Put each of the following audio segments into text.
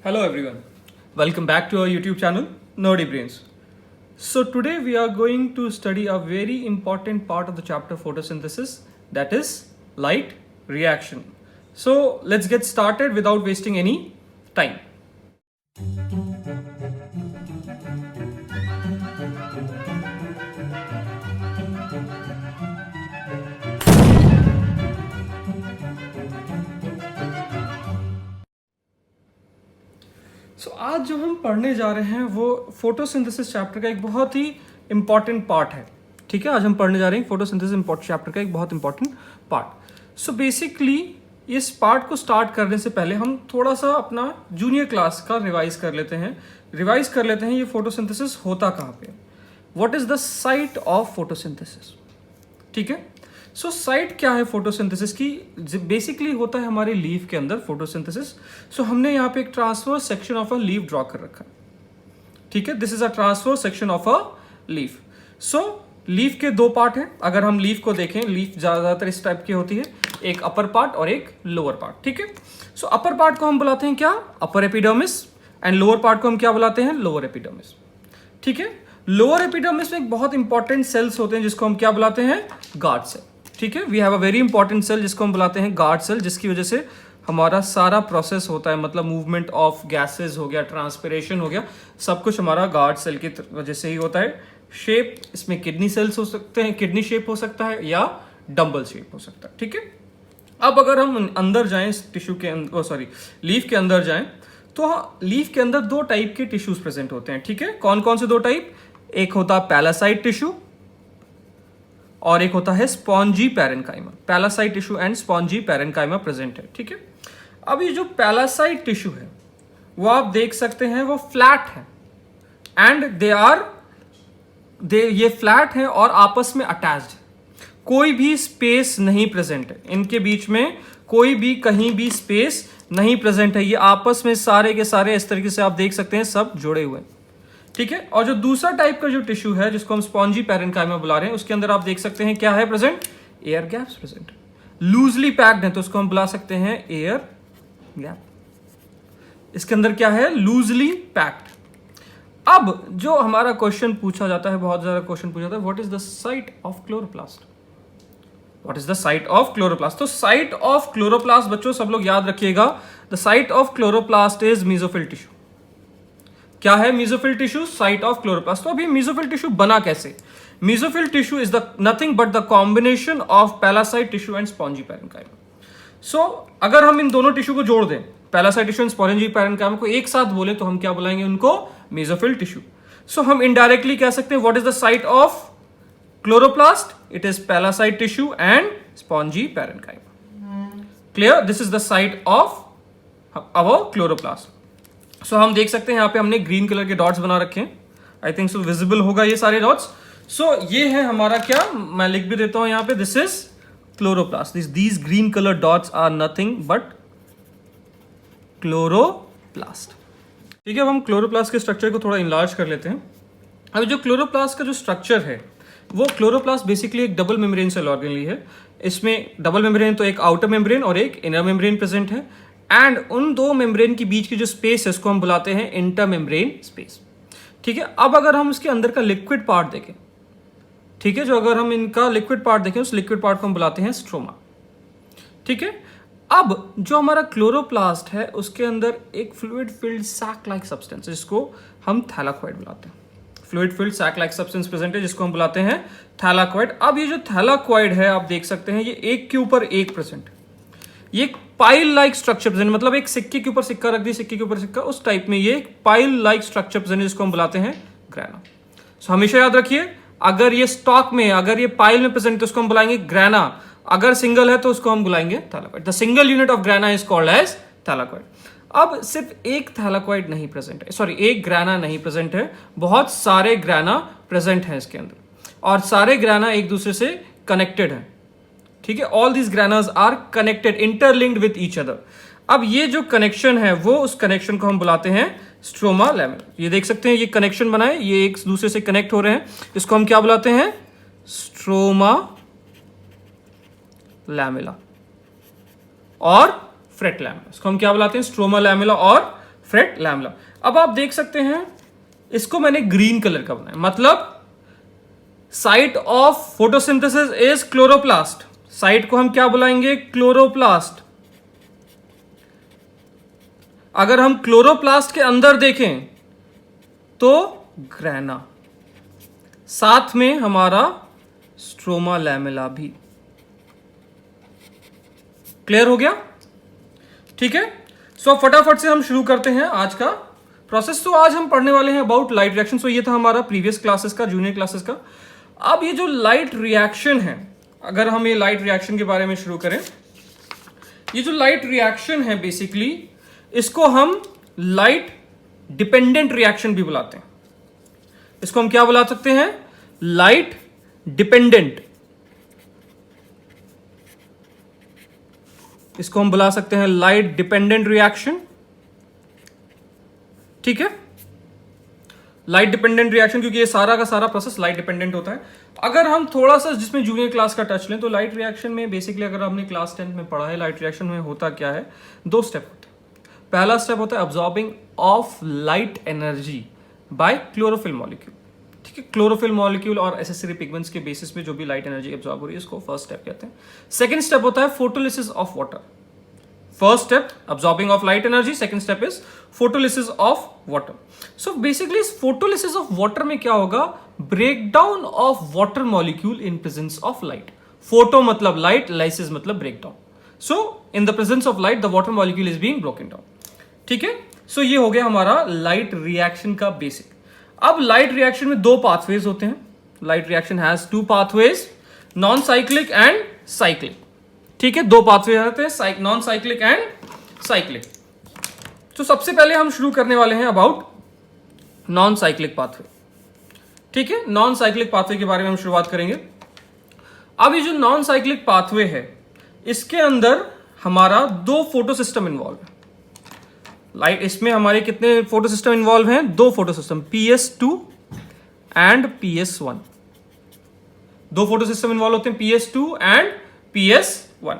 Hello everyone, welcome back to our YouTube channel Nerdy Brains. So today we are going to study a very important part of the chapter photosynthesis, that is light reaction. So let's get started without wasting any time. सो आज जो हम पढ़ने जा रहे हैं वो photosynthesis chapter का एक बहुत ही इंपॉर्टेंट पार्ट है. ठीक है, आज हम पढ़ने जा रहे हैं फोटोसिंथेसिस चैप्टर का एक बहुत इंपॉर्टेंट पार्ट. सो बेसिकली इस पार्ट को स्टार्ट करने से पहले हम थोड़ा सा अपना जूनियर क्लास का रिवाइज कर लेते हैं. ये फोटोसिंथेसिस होता कहाँ पे, what is the site of photosynthesis. ठीक है, सो साइट क्या है फोटोसिंथेसिस की. बेसिकली होता है हमारे लीफ के अंदर फोटोसिंथेसिस. सो हमने यहाँ पे एक transverse section of a leaf draw कर रखा है. ठीक है, this is a transverse section of a leaf. So leaf के दो पार्ट हैं. अगर हम लीफ को देखें, लीफ ज्यादातर इस टाइप की होती है, एक अपर पार्ट और एक लोअर पार्ट. ठीक है, सो अपर पार्ट को हम बुलाते हैं क्या, upper epidermis, and lower part को हम क्या बुलाते हैं, लोअर एपिडर्मिस. ठीक है, लोअर एपिडर्मिस में एक बहुत इंपॉर्टेंट सेल्स होते हैं जिसको हम क्या बुलाते हैं, गार्ड सेल. ठीक है, we have a very important cell जिसको हम बुलाते हैं गार्ड सेल, जिसकी वजह से हमारा सारा प्रोसेस होता है, मतलब मूवमेंट ऑफ गैसेस हो गया, ट्रांसपिरेशन हो गया, सब कुछ हमारा गार्ड सेल की वजह से ही होता है. शेप इसमें किडनी सेल्स हो सकते हैं, किडनी शेप हो सकता है या डम्बल शेप हो सकता है. ठीक है, अब अगर हम अंदर जाएं टिश्यू के अंदर, लीफ के अंदर जाएं, तो लीफ के अंदर दो टाइप के टिश्यूज प्रेजेंट होते हैं. ठीक है, कौन कौन से दो टाइप, एक होता है पैलासाइट टिश्यू और एक होता है spongy parenchyma. Palisade tissue and spongy parenchyma present है. ठीक है, अब ये जो पैलासाइट टिश्यू है वो आप देख सकते हैं वो फ्लैट है, एंड ये फ्लैट है और आपस में अटैच्ड है. कोई भी स्पेस नहीं प्रेजेंट है इनके बीच में, कोई भी कहीं भी स्पेस नहीं प्रेजेंट है. ये आपस में सारे के सारे इस तरीके से आप देख सकते हैं सब जुड़े हुए हैं. ठीक है, और जो दूसरा टाइप का जो टिश्यू है जिसको हम स्पॉन्जी पैरेन्काइमा बुला रहे हैं, उसके अंदर आप देख सकते हैं क्या है present, air gaps present. Loosely packed है तो उसको हम बुला सकते हैं एयर गैप. इसके अंदर क्या है, लूजली पैक्ड. अब जो हमारा क्वेश्चन पूछा जाता है, बहुत ज्यादा क्वेश्चन पूछा जाता है, what is the site of chloroplast. What is the site of chloroplast. तो साइट ऑफ क्लोरोप्लास्ट बच्चों सब लोग याद रखिएगा, the site of chloroplast is mesophyll tissue. क्या है mesophyll tissue, site of chloroplast. तो अभी मेसोफिल टिश्यू बना कैसे. Mesophyll tissue is the nothing but the combination of palisade tissue and spongy parenchyma. So अगर हम इन दोनों टिश्यू को जोड़ दें, palisade tissue and spongy parenchyma को एक साथ बोले, तो हम क्या बुलाएंगे उनको, मेसोफिल टिश्यू. सो हम इनडायरेक्टली कह सकते हैं what is the site of chloroplast, it is palisade tissue and spongy parenchyma. Clear, this is the site of our chloroplast. So हम देख सकते हैं यहाँ पे हमने ग्रीन कलर के डॉट्स बना रखे हैं. आई थिंक सो विजिबल होगा ये सारे डॉट्स. सो ये है हमारा क्या, मैं लिख भी देता हूं यहाँ पे, this is chloroplast. These green colour dots are nothing but chloroplast. ठीक है, अब हम क्लोरोप्लास्ट के स्ट्रक्चर को थोड़ा इनलार्ज कर लेते हैं. अब जो क्लोरोप्लास्ट का जो स्ट्रक्चर है वो, क्लोरोप्लास्ट बेसिकली एक डबल मेम्ब्रेन सेल ऑर्गेनली है. इसमें डबल मेम्ब्रेन तो एक आउटर मेम्ब्रेन और एक इनर मेम्ब्रेन प्रेजेंट है, एंड उन दो मेम्ब्रेन के बीच की जो स्पेस है उसको हम बुलाते हैं इंटर मेम्ब्रेन स्पेस. ठीक है, अब अगर हम इसके अंदर का लिक्विड पार्ट देखें, ठीक है, जो अगर हम इनका लिक्विड पार्ट देखें, उस लिक्विड पार्ट को हम बुलाते हैं स्ट्रोमा. ठीक है, अब जो हमारा क्लोरोप्लास्ट है उसके अंदर एक fluid filled sac like substance, जिसको हम थैलाकोइड बुलाते हैं. Fluid filled sac like substance present है जिसको हम बुलाते हैं थैलाकोइड. अब ये जो थैलाकोइड है आप देख सकते हैं, ये एक के ऊपर एक प्रेजेंट है. ये पाइल लाइक स्ट्रक्चर प्रेजेंट, मतलब एक सिक्के के ऊपर सिक्का रख दिया, सिक्के के ऊपर सिक्का, उस टाइप में ये पाइल लाइक स्ट्रक्चर प्रेजेंट है जिसको हम बुलाते हैं ग्रेना. सो हमेशा याद रखिए, अगर ये स्टॉक में, अगर ये पाइल में प्रेजेंट है तो उसको हम बुलाएंगे ग्रेना, अगर सिंगल है तो उसको हम बुलाएंगे thylakoid. The single unit of grana is called as thylakoid. अब सिर्फ एक थैलाकोइड नहीं प्रेजेंट है, सॉरी एक ग्रेना नहीं प्रेजेंट है, बहुत सारे ग्रेना प्रेजेंट है इसके अंदर, और सारे ग्रेना एक दूसरे से कनेक्टेड है. ठीक है, all these granas are connected, interlinked with each other. अब ये जो कनेक्शन है वो, उस कनेक्शन को हम बुलाते हैं स्ट्रोमा लैमेला. ये देख सकते हैं ये कनेक्शन बना है, ये एक दूसरे से कनेक्ट हो रहे हैं, इसको हम क्या बुलाते हैं, स्ट्रोमा लैमेला और फ्रेट लैमेला. इसको हम क्या बुलाते हैं, स्ट्रोमा लैमेला और फ्रेट लैमेला। अब आप देख सकते हैं इसको मैंने ग्रीन कलर का बनाया, मतलब site of photosynthesis is chloroplast. Site को हम क्या बुलाएंगे? क्लोरोप्लास्ट। अगर हम क्लोरोप्लास्ट के अंदर देखें तो ग्रैना, साथ में हमारा स्ट्रोमा लैमेला भी। क्लियर हो गया? ठीक है। सो फटाफट से हम शुरू करते हैं आज का प्रोसेस। तो आज हम पढ़ने वाले हैं अबाउट लाइट रिएक्शन। सो ये था हमारा प्रीवियस क्लासेस का, जूनियर क्लासेस का। अब ये जो लाइट रिएक्शन है, अगर हम ये लाइट रिएक्शन के बारे में शुरू करें, ये जो लाइट रिएक्शन है बेसिकली इसको हम लाइट डिपेंडेंट रिएक्शन भी बुलाते हैं। इसको हम क्या बुला सकते हैं? Light dependent. इसको हम बुला सकते हैं लाइट डिपेंडेंट रिएक्शन। ठीक है, लाइट डिपेंडेंट रिएक्शन, क्योंकि ये सारा का सारा प्रोसेस लाइट डिपेंडेंट होता है। अगर हम थोड़ा सा जिसमें जूनियर क्लास का टच लें तो लाइट रिएक्शन में बेसिकली अगर हमने क्लास 10 में पढ़ा है, लाइट रिएक्शन में होता क्या है, 2 स्टेप होते हैं। पहला स्टेप होता है absorbing of light energy by chlorophyll molecule. ठीक है, क्लोरोफिल मॉलिक्यूल और एसेसरी पिगमेंट्स के बेसिस पे जो भी लाइट एनर्जी एब्सॉर्ब हो रही है इसको फर्स्ट स्टेप कहते हैं। सेकंड स्टेप होता है photolysis of water. First step absorbing of light energy, second step is photolysis of water. So basically इस फोटोलिसिस ऑफ वाटर में क्या होगा? Breakdown of water molecule in presence of light. Photo मतलब light, lysis मतलब breakdown. So in the presence of light the water molecule is being broken down. ठीक है, सो ये हो गया हमारा लाइट रिएक्शन का बेसिक। अब लाइट रिएक्शन में 2 पाथवेज होते हैं। Light reaction has 2 pathways, non cyclic and cyclic. ठीक है, 2 पाथवे होते हैं, नॉन साइक्लिक एंड साइक्लिक। तो सबसे पहले हम शुरू करने वाले हैं अबाउट नॉन साइक्लिक पाथवे। ठीक है, नॉन साइक्लिक पाथवे के बारे में हम शुरुआत करेंगे। अब ये जो नॉन साइक्लिक पाथवे है इसके अंदर हमारा 2 फोटो सिस्टम इन्वॉल्व है। लाइट इसमें हमारे कितने फोटो सिस्टम इन्वॉल्व हैं? 2 photo system, PS2 and PS1। 2 photo system involve होते हैं, PS2 एंड PS1।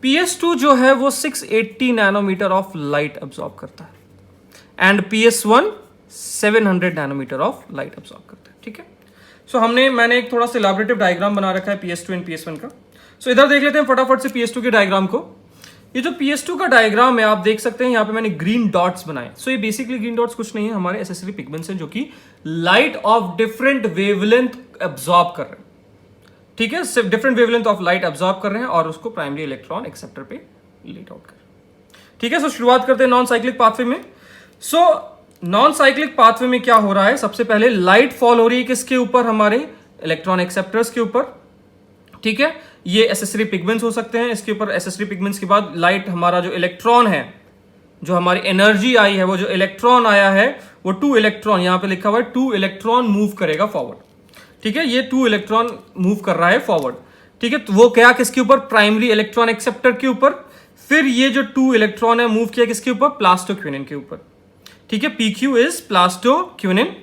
PS2 जो है वो 680 नैनोमीटर ऑफ लाइट अब्सॉर्ब करता है and PS1 700 nanometre of light absorb करता है। ठीक है, सो मैंने एक थोड़ा सा इलैबोरेटिव डायग्राम बना रखा है PS2 एंड PS1 का। सो इधर देख लेते हैं फटाफट से PS2 के डायग्राम को। ये जो PS2 का डायग्राम है आप देख सकते हैं, यहाँ पे मैंने ग्रीन डॉट्स बनाए। सो ये बेसिकली ग्रीन डॉट्स कुछ नहीं है, हमारे एसेसरी पिगमेंट्स हैं जो कि light of different wavelength absorb कर रहे हैं। ठीक है, सिर्फ different wavelength of light absorb कर रहे हैं और उसको प्राइमरी इलेक्ट्रॉन एक्सेप्टर पे लीड आउट कर रहे हैं। ठीक है, सो शुरुआत करते हैं नॉन साइक्लिक पाथवे में। सो नॉन साइक्लिक पाथवे में क्या हो रहा है? सबसे पहले लाइट फॉल हो रही है किसके ऊपर? हमारे इलेक्ट्रॉन एक्सेप्टर्स के ऊपर। ठीक है, ये एसेसरी पिगमेंट्स हो सकते हैं, इसके ऊपर एसेसरी पिगमेंट्स के बाद लाइट, हमारा जो इलेक्ट्रॉन है, जो हमारी एनर्जी आई है, वो जो इलेक्ट्रॉन आया है वो 2 इलेक्ट्रॉन, यहां पे लिखा हुआ है 2 इलेक्ट्रॉन मूव करेगा फॉरवर्ड। ठीक है, ये 2 इलेक्ट्रॉन मूव कर रहा है फॉरवर्ड। ठीक है, तो वो क्या किसके ऊपर? प्राइमरी इलेक्ट्रॉन एक्सेप्टर के ऊपर। फिर ये जो 2 इलेक्ट्रॉन है मूव किया किसके ऊपर? प्लास्टोक्विनिन के ऊपर। ठीक है, PQ इज प्लास्टोक्विनिन।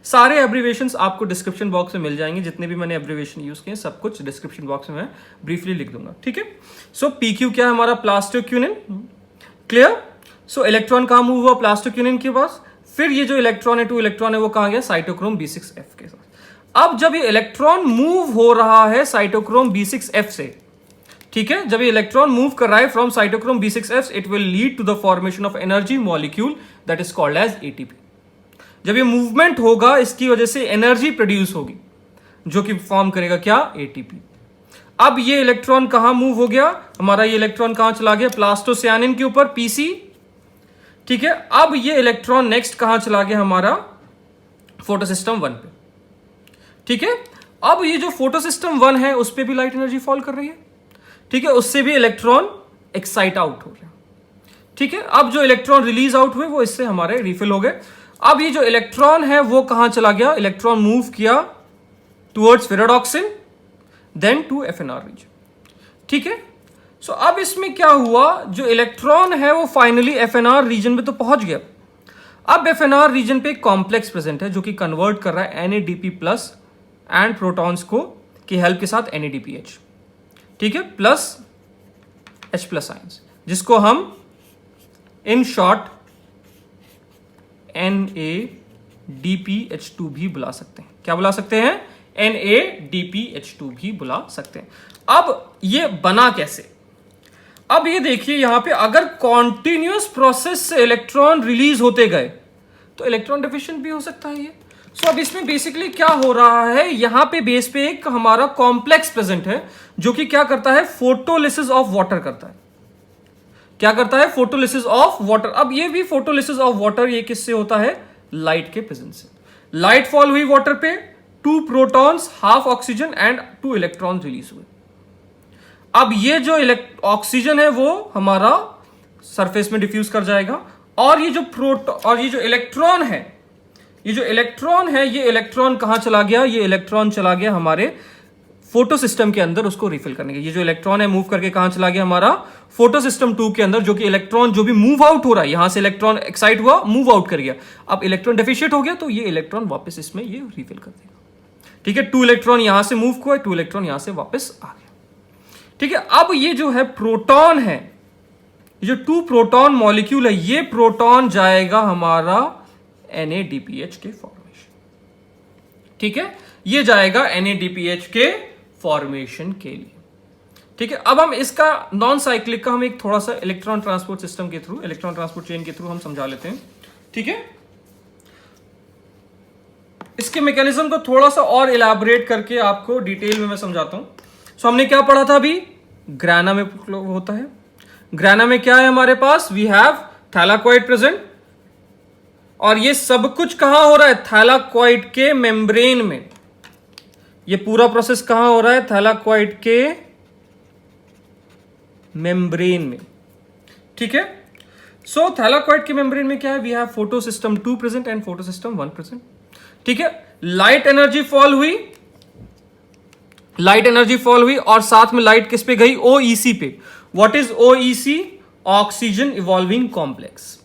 सारे एब्रीवेशंस आपको डिस्क्रिप्शन बॉक्स में मिल जाएंगे, जितने भी मैंने एब्रीवेशन यूज किए सब कुछ डिस्क्रिप्शन बॉक्स में मैं ब्रीफली लिख दूंगा। ठीक है, सो PQ क्या है? हमारा प्लास्टोक्विनिन। क्लियर? सो इलेक्ट्रॉन कहां मूव हुआ? प्लास्टोक्विनिन के पास। फिर ये जो इलेक्ट्रॉन है 2 इलेक्ट्रॉन है वो कहां गया? साइटोक्रोम B6F के साथ। अब जब ये इलेक्ट्रॉन मूव हो रहा है साइटोक्रोम B6F से, ठीक है, जब ये इलेक्ट्रॉन मूव कर रहा है from cytochrome B6F, it will lead to the formation of energy molecule that is called as ATP। जब ये मूवमेंट होगा इसकी वजह से एनर्जी प्रोड्यूस होगी जो कि फॉर्म करेगा क्या? ATP। अब ये इलेक्ट्रॉन कहां मूव हो गया? हमारा ये इलेक्ट्रॉन कहां चला गया? प्लास्टोसियानिन के ऊपर PC। ठीक है, अब ये इलेक्ट्रॉन नेक्स्ट कहां चला गया? हमारा फोटोसिस्टम 1 पे। ठीक है, अब ये जो फोटोसिस्टम 1 है उस पे भी लाइट एनर्जी फॉल कर रही है। ठीक है, उससे भी इलेक्ट्रॉन एक्साइट आउट हो रहे हैं। ठीक है, अब जो इलेक्ट्रॉन रिलीज आउट हुए वो इससे हमारे रिफिल हो गए। अब ये जो इलेक्ट्रॉन है वो कहां चला गया? इलेक्ट्रॉन मूव किया towards ferredoxin then to FNR region. ठीक है, सो अब इसमें क्या हुआ? जो इलेक्ट्रॉन है वो फाइनली FNR रीजन में तो पहुंच गया। अब FNR रीजन पे एक कॉम्प्लेक्स प्रेजेंट है जो कि कन्वर्ट कर रहा है NADP प्लस एंड प्रोटॉन्स को की हेल्प के साथ NADPH। ठीक है, प्लस H प्लस आयंस, जिसको हम इन शॉर्ट NADPH2 भी बुला सकते हैं। क्या बुला सकते हैं? NADPH2 भी बुला सकते हैं। अब ये बना कैसे? अब ये देखिए यहां पे अगर कॉन्टिन्यूअस प्रोसेस से इलेक्ट्रॉन रिलीज होते गए तो इलेक्ट्रॉन डेफिशिएंट भी हो सकता है ये। सो अब इसमें बेसिकली क्या हो रहा है, यहां पे बेस पे एक हमारा कॉम्प्लेक्स प्रेजेंट है जो कि क्या करता है? फोटोलिसिस ऑफ वाटर करता है। क्या करता है? Photolysis of water. अब ये भी फोटोलिसिस ऑफ वाटर ये किससे होता है? लाइट के प्रेजेंस से। लाइट फॉल हुई वाटर पे, 2 protons, half oxygen and 2 electron release हुए। अब ये जो ऑक्सीजन है वो हमारा सरफेस में डिफ्यूज कर जाएगा और ये जो इलेक्ट्रॉन है, ये इलेक्ट्रॉन कहां चला गया? ये इलेक्ट्रॉन चला गया हमारे फोटो सिस्टम के अंदर उसको रिफिल करने के। ये जो इलेक्ट्रॉन है मूव करके कहां चला गया? हमारा फोटो सिस्टम 2 के अंदर, जो कि इलेक्ट्रॉन जो भी मूव आउट हो रहा है, यहां से इलेक्ट्रॉन एक्साइट हुआ, मूव आउट कर गया। अब इलेक्ट्रॉन डेफिशिएंट हो गया तो ये इलेक्ट्रॉन वापस इसमें ये रिफिल कर देगा। ठीक है, 2 इलेक्ट्रॉन यहां से मूव हुआ, 2 इलेक्ट्रॉन यहां से वापस आ गया। ठीक है, अब ये जो है प्रोटॉन है, ये जो 2 प्रोटॉन मॉलिक्यूल है, ये प्रोटॉन जाएगा हमारा NADPH के फॉर्मेशन। ठीक है, ये जाएगा NADPH के फॉर्मेशन के लिए। ठीक है, अब हम इसका नॉन साइक्लिक का हम एक थोड़ा सा इलेक्ट्रॉन ट्रांसपोर्ट सिस्टम के थ्रू, इलेक्ट्रॉन ट्रांसपोर्ट चेन के थ्रू हम समझा लेते हैं। ठीक है, इसके मैकेनिज्म को थोड़ा सा और इलैबोरेट करके आपको डिटेल में मैं समझाता हूं। सो हमने क्या पढ़ा था अभी? ग्राना में होता है। ग्राना में क्या है हमारे पास? वी हैव थैलाकॉइड प्रेजेंट, और ये सब कुछ कहां हो रहा है? थैलाकॉइड के मेम्ब्रेन में। ये पूरा प्रोसेस कहां हो रहा है? थैलाकॉइड के मेम्ब्रेन में। ठीक है, सो थैलाकॉइड के मेम्ब्रेन में क्या है? We have photo system 2 present and photo system 1 present. ठीक है, लाइट एनर्जी फॉल हुई और साथ में लाइट किस पे गई? OEC पे। What is OEC? Oxygen evolving complex.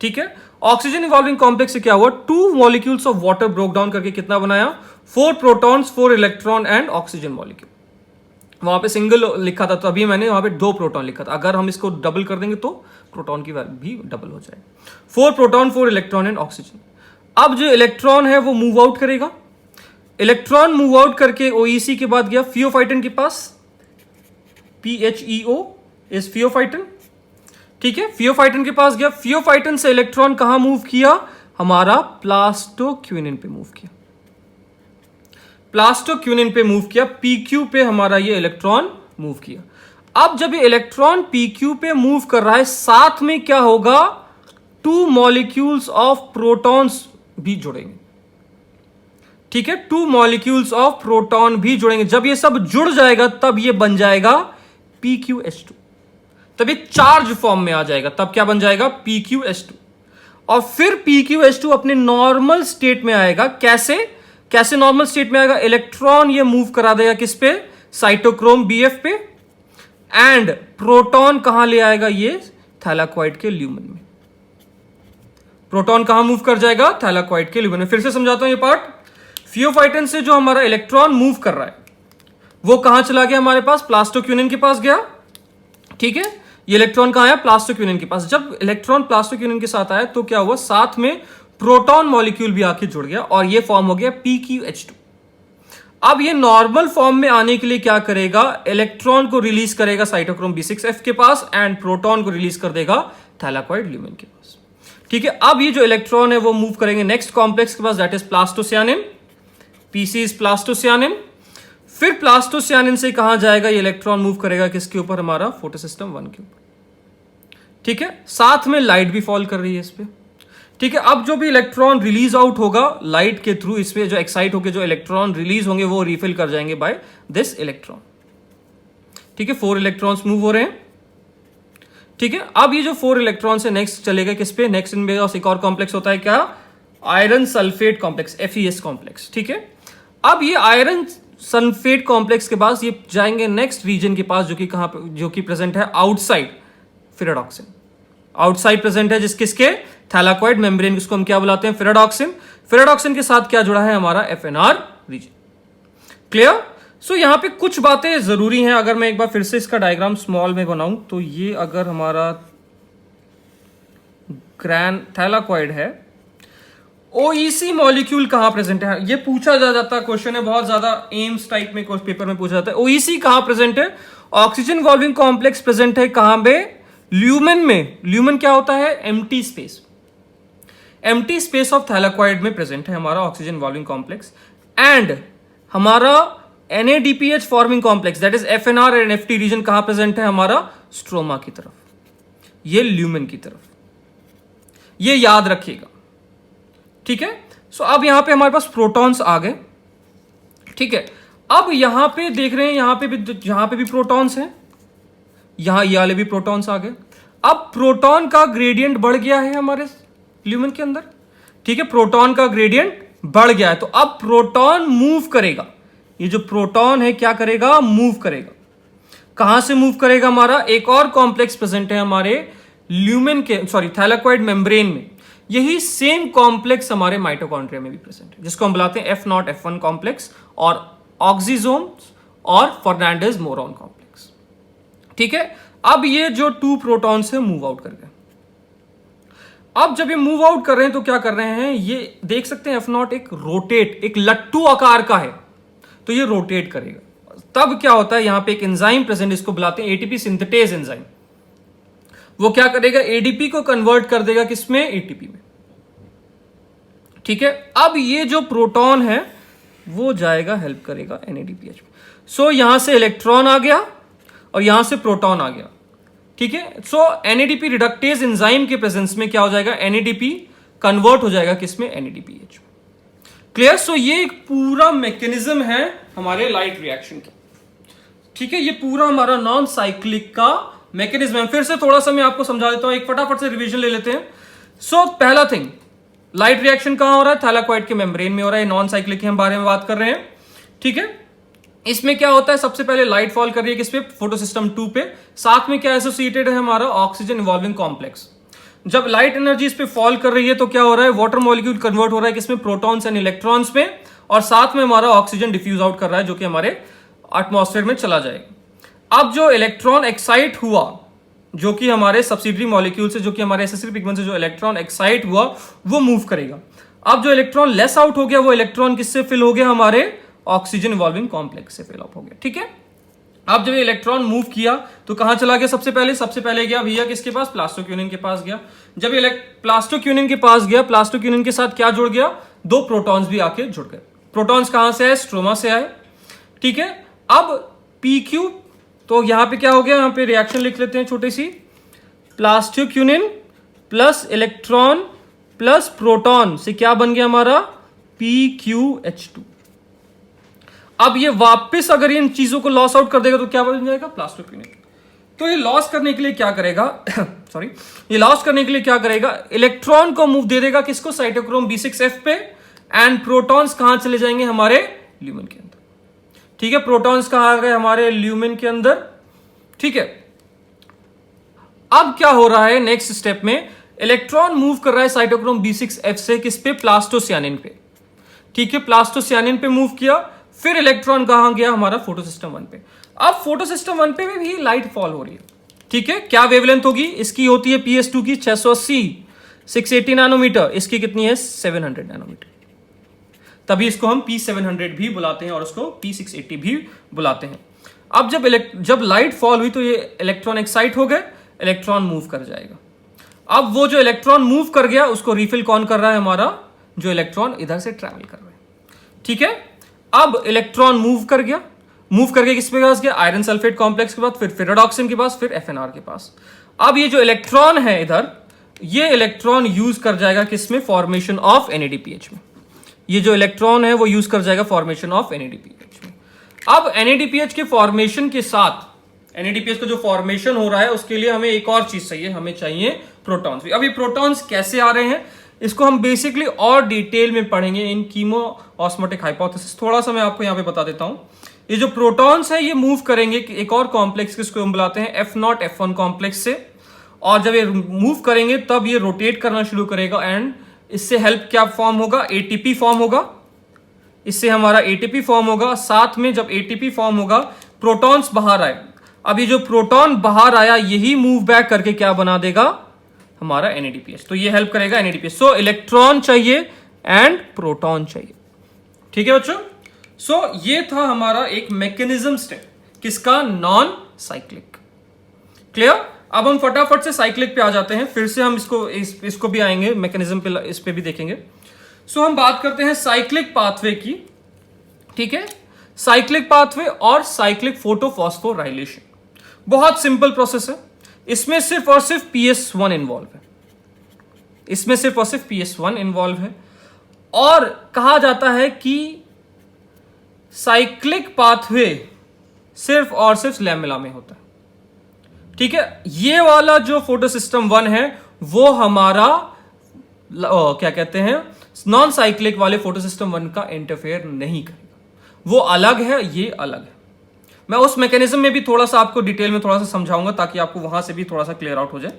ठीक है, ऑक्सीजन इवॉल्विंग कॉम्प्लेक्स से क्या हुआ? 2 molecules of water broke down करके कितना बनाया? 4 protons, 4 electron and oxygen molecule. वहां पे सिंगल लिखा था तो अभी मैंने वहां पे 2 प्रोटॉन लिखा था। अगर हम इसको डबल कर देंगे तो प्रोटॉन की वैल्यू भी डबल हो जाएगी। 4 प्रोटॉन, 4 इलेक्ट्रॉन एंड ऑक्सीजन। अब जो इलेक्ट्रॉन है वो मूव आउट करेगा। इलेक्ट्रॉन मूव आउट करके OEC के बाद गया फियोफाइटन के पास। PHEO is फियोफाइटन। ठीक है, फियोफाइटन के पास गया। फियोफाइटन से इलेक्ट्रॉन कहां मूव किया? हमारा प्लास्टोक्विनिन पे मूव किया। प्लास्टोक्विनिन पे मूव किया, PQ पे हमारा ये इलेक्ट्रॉन मूव किया। अब जब ये इलेक्ट्रॉन PQ पे मूव कर रहा है, साथ में क्या होगा? 2 मॉलिक्यूल्स ऑफ प्रोटॉन्स भी जुड़ेंगे। ठीक है, 2 मॉलिक्यूल्स ऑफ प्रोटॉन भी जुड़ेंगे। जब ये सब जुड़ जाएगा तब ये बन जाएगा PQH2। तब ये चार्ज फॉर्म में आ जाएगा। तब क्या बन जाएगा? PQH2। और फिर PQH2 अपने नॉर्मल स्टेट में आएगा। कैसे नॉर्मल स्टेट में आएगा? इलेक्ट्रॉन ये मूव करा देगा किस पे? साइटोक्रोम BF पे। एंड प्रोटॉन कहां ले आएगा? ये थैलाकॉइड के ल्यूमेन में। प्रोटॉन कहां मूव कर जाएगा? थैलाकॉइड के ल्यूमेन में। फिर से समझाता हूं ये पार्ट। फियोफाइटन से जो हमारा इलेक्ट्रॉन मूव कर रहा है वो कहां चला गया? हमारे पास प्लास्टोक्विनिन के पास गया। ठीक है, ये इलेक्ट्रॉन कहां आया? प्लास्टोक्विनिन के पास। जब इलेक्ट्रॉन प्लास्टोक्विनिन के साथ आया तो क्या हुआ? साथ में प्रोटॉन मॉलिक्यूल भी आके जुड़ गया और ये फॉर्म हो गया PQH2। अब ये नॉर्मल फॉर्म में आने के लिए क्या करेगा? इलेक्ट्रॉन को रिलीज करेगा साइटोक्रोम B6F के पास एंड प्रोटॉन को रिलीज कर देगा थैलाकॉइड ल्यूमेन के पास। ठीक है, अब ये जो इलेक्ट्रॉन है वो मूव करेंगे नेक्स्ट कॉम्प्लेक्स के पास, that is plastocyanin. PC is plastocyanin. फिर प्लास्टोसियानिन से कहां जाएगा? ये इलेक्ट्रॉन मूव करेगा किसके ऊपर? हमारा फोटोसिस्टम 1 के ऊपर। ठीक है, साथ में लाइट भी फॉल कर रही है इस पे। ठीक है, अब जो भी इलेक्ट्रॉन रिलीज आउट होगा लाइट के थ्रू, इसमें जो एक्साइट होकर जो इलेक्ट्रॉन रिलीज होंगे वो रिफिल कर जाएंगे बाय दिस इलेक्ट्रॉन। ठीक है, 4 इलेक्ट्रॉन्स मूव हो रहे हैं। ठीक है, अब ये जो 4 इलेक्ट्रॉन से नेक्स्ट चलेगा किस पे? नेक्स्ट इनमें एक और कॉम्प्लेक्स होता है क्या? Iron sulphate complex, FeS complex. ठीक है, अब ये आयरन सल्फेट कॉम्प्लेक्स के पास ये जाएंगे नेक्स्ट रीजन के पास, जो कि कहां पे? जो कि प्रेजेंट है आउटसाइड फेरेडॉक्सिन। आउटसाइड प्रेजेंट है किसके? Thylakoid membrane. इसको हम क्या बुलाते हैं? फेरेडॉक्सिन। फेरेडॉक्सिन के साथ क्या जुड़ा है? हमारा FNR रीजन। क्लियर? सो यहां पे कुछ बातें जरूरी हैं। अगर मैं एक बार फिर से इसका डायग्राम स्मॉल में बनाऊं तो ये अगर हमारा थैलाकॉइड है, ओईसी मॉलिक्यूल कहां प्रेजेंट है, ये पूछा जा जाता है, क्वेश्चन है बहुत ज्यादा, एम्स टाइप में पेपर में पूछा जाता है। ओईसी कहां प्रेजेंट है? ऑक्सीजन वॉल्विंग कॉम्प्लेक्स प्रेजेंट है कहां पे? ल्यूमेन में। ल्यूमेन क्या होता है? Empty space. Empty space of thylakoid में प्रेजेंट है हमारा ऑक्सीजन वॉल्विंग कॉम्प्लेक्स। एंड हमारा NADPH forming complex that is FNR and FT region कहां प्रेजेंट है? हमारा स्ट्रोमा की तरफ, ये ल्यूमेन की तरफ, ये याद रखिएगा, ठीक है। सो अब यहां पे हमारे पास प्रोटॉन्स आ गए, ठीक है। अब यहां पे देख रहे हैं, यहां पे भी प्रोटॉन्स हैं, यहां ये वाले भी प्रोटॉन्स आ गए। अब प्रोटॉन का ग्रेडियंट बढ़ गया है हमारे ल्यूमेन के अंदर, ठीक है, प्रोटॉन का ग्रेडियंट बढ़ गया है। तो अब प्रोटॉन मूव करेगा, ये जो प्रोटॉन है क्या करेगा? मूव करेगा। कहां से मूव करेगा? हमारा एक और कॉम्प्लेक्स प्रेजेंट है हमारे ल्यूमेन के, सॉरी, थैलाक्वाइड मेम्ब्रेन में। यही सेम कॉम्प्लेक्स हमारे माइटोकॉन्ड्रिया में भी प्रेजेंट है, जिसको हम बुलाते हैं F0 F1 कॉम्प्लेक्स और ऑक्सीजोम्स और फर्नांडिस मोरॉन कॉम्प्लेक्स, ठीक है। अब ये जो 2 प्रोटॉन्स है मूव आउट कर गए। अब जब ये मूव आउट कर रहे हैं तो क्या कर रहे हैं? ये देख सकते हैं F0 एक रोटेट, एक लट्टू आकार का है, तो ये रोटेट करेगा। तब क्या होता है? यहां पे एक एंजाइम प्रेजेंट, इसको बुलाते हैं ATP सिंथेटेज एंजाइम। वो क्या करेगा? ADP को कन्वर्ट कर देगा किसमें? ATP में, ठीक है। अब ये जो प्रोटॉन है वो जाएगा, हेल्प करेगा NADPH में। सो यहां से इलेक्ट्रॉन आ गया और यहां से प्रोटॉन आ गया, ठीक है। सो NADP रिडक्टेज एंजाइम के प्रेजेंस में क्या हो जाएगा? NADP कन्वर्ट हो जाएगा किसमें? NADPH। क्लियर? सो ये एक पूरा मैकेनिज्म है हमारे लाइट रिएक्शन की, ठीक है। ये पूरा हमारा नॉन साइक्लिक का मैकेनिज्म है। फिर से थोड़ा सा मैं आपको समझा देता हूं, एक फटाफट से रिवीजन ले लेते हैं। सो पहला थिंग, लाइट रिएक्शन कहां हो रहा है? थैलाक्वाइड के मेम्ब्रेन में हो रहा है, नॉन साइक्लिक के बारे में बात कर रहे हैं, ठीक है। इसमें क्या होता है? सबसे पहले लाइट फॉल कर रही है किस पे? फोटोसिस्टम 2 पे। साथ में क्या एसोसिएटेड है? हमारा ऑक्सीजन इवॉल्विंग कॉम्प्लेक्स। जब लाइट एनर्जी इस पे फॉल कर रही है तो क्या हो रहा है? वाटर मॉलिक्यूल कन्वर्ट हो रहा है किसमें? प्रोटॉन्स एंड इलेक्ट्रॉन्स में, और साथ में हमारा ऑक्सीजन डिफ्यूज आउट कर रहा है जो कि हमारे एटमॉस्फेयर में चला जाएगा। अब जो इलेक्ट्रॉन एक्साइट हुआ, जो कि हमारे सब्सिडरी मॉलिक्यूल से, जो कि हमारे एसेसरी पिगमेंट से जो इलेक्ट्रॉन एक्साइट हुआ वो मूव करेगा। अब जो इलेक्ट्रॉन लेस आउट हो गया, वो इलेक्ट्रॉन किससे फिल हो गया? हमारे ऑक्सीजन इवॉल्विंग कॉम्प्लेक्स से फिल अप हो गया, ठीक है। अब जब ये इलेक्ट्रॉन मूव किया तो कहां चला गया? सबसे पहले गया भैया किसके पास? प्लास्टोक्यूनिन के पास गया। जब ये प्लास्टोक्यूनिन के पास गया, प्लास्टोक्यूनिन के साथ क्या जुड़ गया? 2 प्रोटॉन्स भी आके जुड़ गए। प्रोटॉन्स कहां से आए? स्ट्रोमा से आए, ठीक है। अब PQ, तो यहां पे क्या हो गया? यहां पे रिएक्शन लिख लेते हैं छोटी सी, प्लास्टोक्यूनिन प्लस इलेक्ट्रॉन प्लस प्रोटॉन से क्या बन गया हमारा? PQH2। अब ये वापस अगर इन चीजों को लॉस आउट कर देगा तो क्या बन जाएगा? प्लास्टोक्यूनिन। तो ये लॉस करने के लिए क्या करेगा? सॉरी, ये लॉस करने के लिए क्या करेगा? इलेक्ट्रॉन को मूव दे देगा किसको? साइटोक्रोम B6F पे। एंड प्रोटॉन्स कहां चले जाएंगे? हमारे ल्यूमेन के अंदर, ठीक है। प्रोटॉन्स कहां आ गए? हमारे ल्यूमेन के अंदर, ठीक है। अब क्या हो रहा है नेक्स्ट स्टेप में? इलेक्ट्रॉन मूव कर रहा है साइटोक्रोम B6F से किस पे? प्लास्टोसियानिन पे, ठीक है। प्लास्टोसियानिन पे मूव किया, फिर इलेक्ट्रॉन कहां गया? हमारा फोटोसिस्टम 1 पे। अब फोटोसिस्टम 1 पे भी लाइट फॉल हो रही है, ठीक है। क्या वेवलेंथ होगी इसकी? होती है PS2 की 680 680 नैनोमीटर, इसकी कितनी है? 700 नैनोमीटर। तभी इसको हम P700 भी बुलाते हैं और उसको P680 भी बुलाते हैं। अब जब लाइट फॉल हुई तो ये इलेक्ट्रॉन एक्साइट हो गए, इलेक्ट्रॉन मूव कर जाएगा। अब वो जो इलेक्ट्रॉन मूव कर गया उसको रिफिल कौन कर रहा है? हमारा जो इलेक्ट्रॉन इधर से ट्रैवल कर रहा है, ठीक है। अब इलेक्ट्रॉन मूव करके किस पे पास गया? आयरन सल्फेट कॉम्प्लेक्स के पास, फिर फेरेडॉक्सिन के पास, फिर FNR के पास। अब ये जो इलेक्ट्रॉन है इधर, ये इलेक्ट्रॉन यूज कर जाएगा किसमें? फॉर्मेशन ऑफ NADPH में। ये जो इलेक्ट्रॉन है वो यूज कर जाएगा फॉर्मेशन ऑफ NADPH में। अब NADPH के फॉर्मेशन के साथ, NADPH का जो फॉर्मेशन हो रहा है उसके लिए हमें एक और चीज चाहिए, हमें चाहिए प्रोटॉन्स। अब ये प्रोटॉन्स कैसे आ रहे हैं इसको हम बेसिकली और डिटेल में पढ़ेंगे इन कीमो ऑस्मोटिक हाइपोथेसिस। थोड़ा सा मैं आपको यहां पे बता देता हूं। ये जो प्रोटॉन्स है ये मूव करेंगे एक और कॉम्प्लेक्स जिसको हम बुलाते हैं F0 F1 कॉम्प्लेक्स से, और जब ये मूव करेंगे तब ये रोटेट करना शुरू करेगा एंड इससे हेल्प क्या फॉर्म होगा? ATP फॉर्म होगा। इससे हमारा ATP फॉर्म होगा। साथ में जब ATP फॉर्म होगा प्रोटॉन्स बाहर आए। अब ये जो प्रोटॉन बाहर आया यही मूव बैक करके क्या बना देगा? हमारा NADPH। तो ये हेल्प करेगा NADPH। सो इलेक्ट्रॉन चाहिए एंड प्रोटॉन चाहिए। ठीक है बच्चों, सो ये था हमारा एक मैकेनिज्म स्टेप किसका, नॉन साइक्लिक। क्लियर। अब हम फटाफट से साइक्लिक पे आ जाते हैं, फिर से हम इसको भी आएंगे मैकेनिज्म पे, इस पे भी देखेंगे। सो हम बात करते हैं साइक्लिक पाथवे की। ठीक है, साइक्लिक पाथवे और साइक्लिक फोटोफॉस्फोराइलेशन बहुत सिंपल प्रोसेस है। इसमें सिर्फ और सिर्फ PS1 इन्वॉल्व है, इसमें सिर्फ और सिर्फ PS1 इन्वॉल्व है। और कहा जाता है कि साइक्लिक पाथवे सिर्फ और सिर्फ लैमेला में होता है। ठीक है, ये वाला जो फोटो सिस्टम 1 है वो हमारा क्या कहते हैं, नॉन साइक्लिक वाले फोटो सिस्टम 1 का इंटरफेयर नहीं करेगा, वो अलग है, ये अलग है। मैं उस मैकेनिज्म में भी थोड़ा सा आपको डिटेल में थोड़ा सा समझाऊंगा ताकि आपको वहां से भी थोड़ा सा क्लियर आउट हो जाए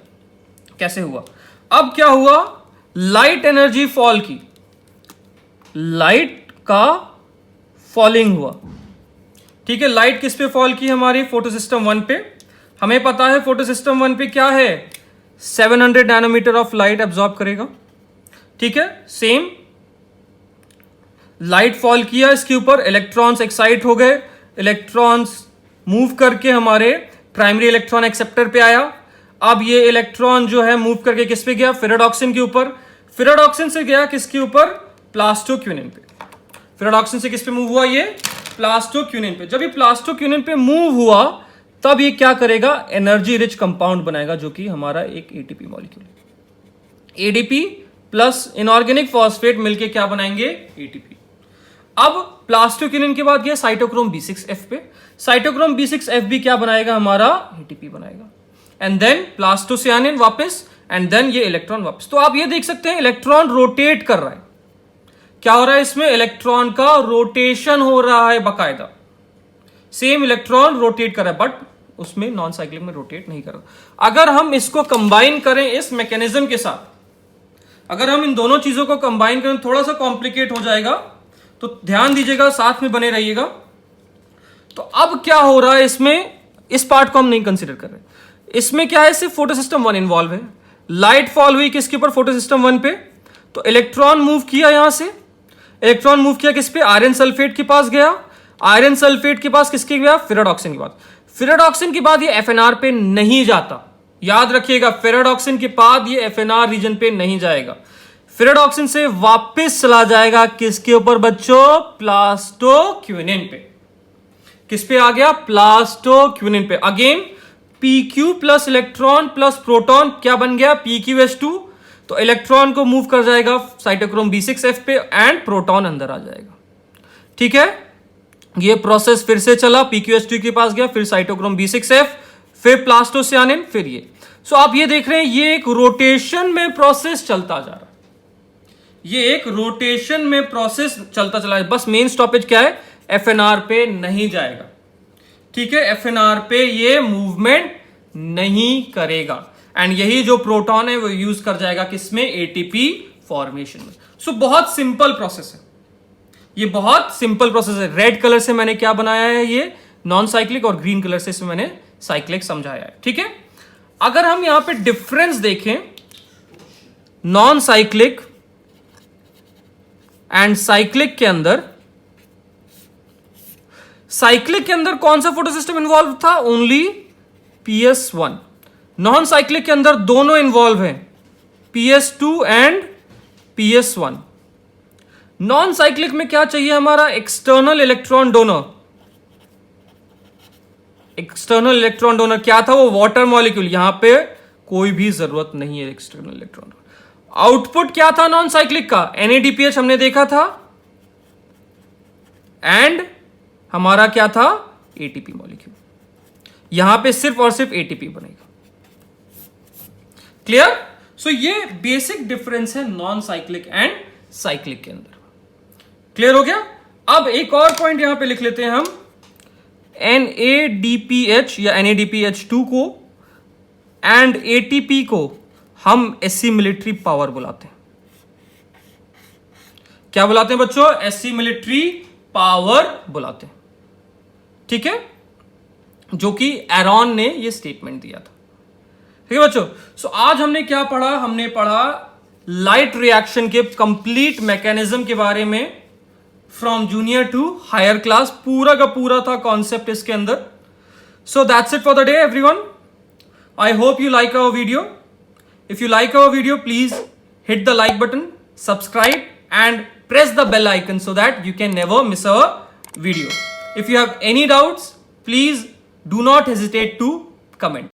कैसे हुआ। अब क्या हुआ, लाइट एनर्जी फॉल की, लाइट का फॉलिंग हुआ। ठीक है, लाइट किस पे फॉल की, हमारी फोटो सिस्टम 1 पे। हमें पता है फोटो सिस्टम 1 पे क्या है, 700 नैनोमीटर ऑफ लाइट एब्जॉर्ब करेगा। ठीक है, सेम लाइट फॉल किया, इसके ऊपर इलेक्ट्रॉन्स एक्साइट हो गए, इलेक्ट्रॉन्स मूव करके हमारे प्राइमरी इलेक्ट्रॉन एक्सेप्टर पे आया। अब ये इलेक्ट्रॉन जो है मूव करके किस पे गया, फेराडॉक्सिन के ऊपर। फेराडॉक्सिन से गया किसके ऊपर, प्लास्टोक्यूनिन पे। फेराडॉक्सिन से किस पे मूव हुआ, ये प्लास्टोक्यूनिन पे। जब ये प्लास्टोक्यूनिन पे मूव हुआ तब ये क्या करेगा, एनर्जी रिच कंपाउंड बनाएगा जो कि हमारा एक ATP molecule. ADP plus inorganic phosphate मिलके क्या बनाएंगे, एटीपी। अब प्लास्टोक्यूनिन के बाद गया साइटोक्रोम B6F पे। साइटोक्रोम B6F भी क्या बनाएगा, हमारा एटीपी बनाएगा। एंड देन प्लास्टोसियानिन वापस, एंड देन ये इलेक्ट्रॉन वापस। तो आप ये देख सकते हैं इलेक्ट्रॉन रोटेट कर रहा है। क्या हो रहा है इसमें, इलेक्ट्रॉन का रोटेशन हो रहा है बाकायदा। सेम इलेक्ट्रॉन रोटेट कर रहा है, बट उसमें नॉन साइक्लिक में रोटेट नहीं कर रहा। अगर हम इसको कंबाइन करें इस मैकेनिज्म के साथ, अगर हम इन दोनों चीजों को कंबाइन करें थोड़ा सा कॉम्प्लिकेट हो जाएगा, तो ध्यान दीजिएगा, साथ में बने रहिएगा। तो अब क्या हो रहा है इसमें, इस पार्ट को हम नहीं कंसीडर कर रहे। इसमें क्या है, सिर्फ फोटो सिस्टम 1 इन्वॉल्व है। लाइट फॉल हुई किसके ऊपर, फोटो सिस्टम 1 पे। तो इलेक्ट्रॉन मूव किया, यहां से इलेक्ट्रॉन मूव किया किस पे, आयरन सल्फेट के पास गया। आयरन सल्फेट के पास किसके गया, फेराडॉक्सिन के बाद। फेराडॉक्सिन के बाद ये एफएनआर पे नहीं जाता, याद रखिएगा। फेराडॉक्सिन के बाद ये एफएनआर रीजन पे नहीं जाएगा, फेराडॉक्सिन से वापस चला जाएगा किसके ऊपर बच्चों, प्लास्टोक्यूनिन पे। किस पे आ गया, प्लास्टोक्यूनिन पे। Again PQ plus electron plus proton क्या बन गया, PQH2। तो इलेक्ट्रॉन को मूव कर जाएगा साइटोक्रोम B6F पे एंड प्रोटॉन अंदर आ जाएगा। ठीक है, ये प्रोसेस फिर से चला, PQH2 के पास गया, फिर साइटोक्रोम B6F, फिर प्लास्टोसियानिन, फिर ये। सो आप ये देख रहे हैं ये एक रोटेशन में प्रोसेस चलता जा रहा है, ये एक रोटेशन में प्रोसेस चलता चला है। बस मेन स्टॉपेज क्या है, एफएनआर पे नहीं जाएगा। ठीक है, एफएनआर पे ये मूवमेंट नहीं करेगा, एंड यही जो प्रोटॉन है वो यूज कर जाएगा किसमें, एटीपी फॉर्मेशन में। सो बहुत सिंपल प्रोसेस है, ये बहुत सिंपल प्रोसेस है। रेड कलर से मैंने क्या बनाया है, ये नॉन साइक्लिक, और ग्रीन कलर से इसमें मैंने साइक्लिक समझाया है। ठीक है, अगर हम यहां पे डिफरेंस देखें नॉन साइक्लिक एंड साइक्लिक के अंदर, साइक्लिक के अंदर कौन सा फोटो सिस्टम इन्वॉल्व था, ओनली PS1। नॉन साइक्लिक के अंदर दोनों इन्वॉल्व हैं, PS2 and PS1। Non cyclic में क्या चाहिए हमारा, external electron donor. External electron donor क्या था, वो वाटर मॉलिक्यूल, यहां पे कोई भी जरूरत नहीं है एक्सटर्नल इलेक्ट्रॉन। आउटपुट क्या था नॉन साइक्लिक का, NADPH हमने देखा था, एंड हमारा क्या था, एटीपी मॉलिक्यूल। यहां पे सिर्फ और सिर्फ एटीपी बनेगा। क्लियर। सो ये बेसिक डिफरेंस है नॉन साइक्लिक एंड साइक्लिक के अंदर। क्लियर हो गया। अब एक और पॉइंट यहां पे लिख लेते हैं हम, NADPH या NADPH2 को एंड ATP को हम SC मिलिट्री पावर बुलाते हैं। क्या बुलाते हैं बच्चों, SC मिलिट्री पावर बुलाते हैं। ठीक है, जो कि एरॉन ने ये स्टेटमेंट दिया था। ठीक है बच्चों। सो आज हमने क्या पढ़ा, हमने पढ़ा लाइट रिएक्शन के कंप्लीट मैकेनिज्म के बारे में from junior to higher class पूरा का पूरा था कॉन्सेप्ट इसके अंदर. So that's it for the day everyone. I hope you like our video. If you like our video please hit the like button, subscribe and press the bell icon so that you can never miss a video. If you have any doubts, please do not hesitate to comment.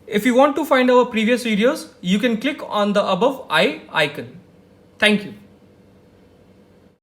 If you want to find our previous videos, you can click on the above I icon. Thank you.